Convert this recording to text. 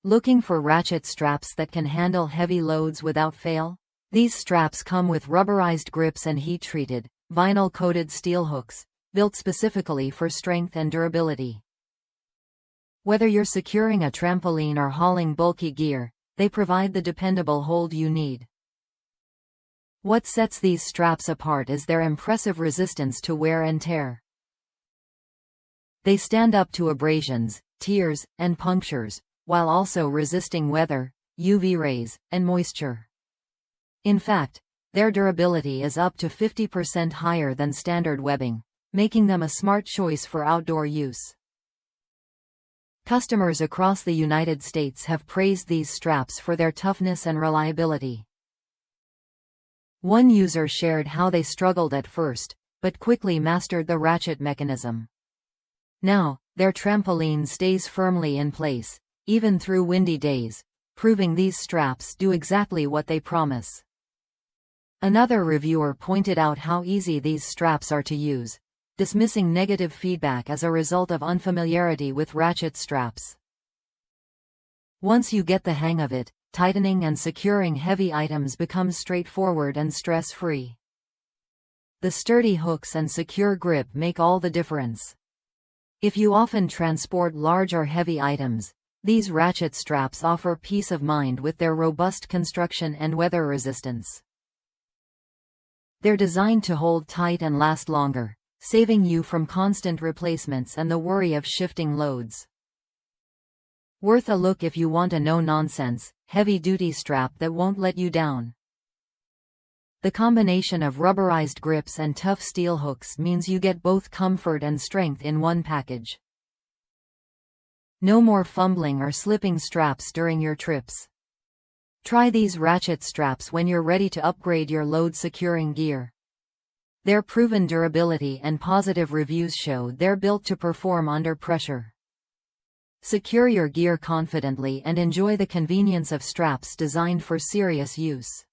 Looking for ratchet straps that can handle heavy loads without fail? These straps come with rubberized grips and heat-treated, vinyl-coated steel hooks, built specifically for strength and durability. Whether you're securing a trampoline or hauling bulky gear, they provide the dependable hold you need. What sets these straps apart is their impressive resistance to wear and tear. They stand up to abrasions, tears, and punctures, while also resisting weather, UV rays, and moisture. In fact, their durability is up to 50% higher than standard webbing, making them a smart choice for outdoor use. Customers across the United States have praised these straps for their toughness and reliability. One user shared how they struggled at first, but quickly mastered the ratchet mechanism. Now, their trampoline stays firmly in place, even through windy days, proving these straps do exactly what they promise. Another reviewer pointed out how easy these straps are to use, dismissing negative feedback as a result of unfamiliarity with ratchet straps. Once you get the hang of it, tightening and securing heavy items becomes straightforward and stress-free. The sturdy hooks and secure grip make all the difference. If you often transport large or heavy items, these ratchet straps offer peace of mind with their robust construction and weather resistance. They're designed to hold tight and last longer, saving you from constant replacements and the worry of shifting loads. Worth a look if you want a no-nonsense, heavy-duty strap that won't let you down. The combination of rubberized grips and tough steel hooks means you get both comfort and strength in one package. No more fumbling or slipping straps during your trips. Try these ratchet straps when you're ready to upgrade your load-securing gear. Their proven durability and positive reviews show they're built to perform under pressure. Secure your gear confidently and enjoy the convenience of straps designed for serious use.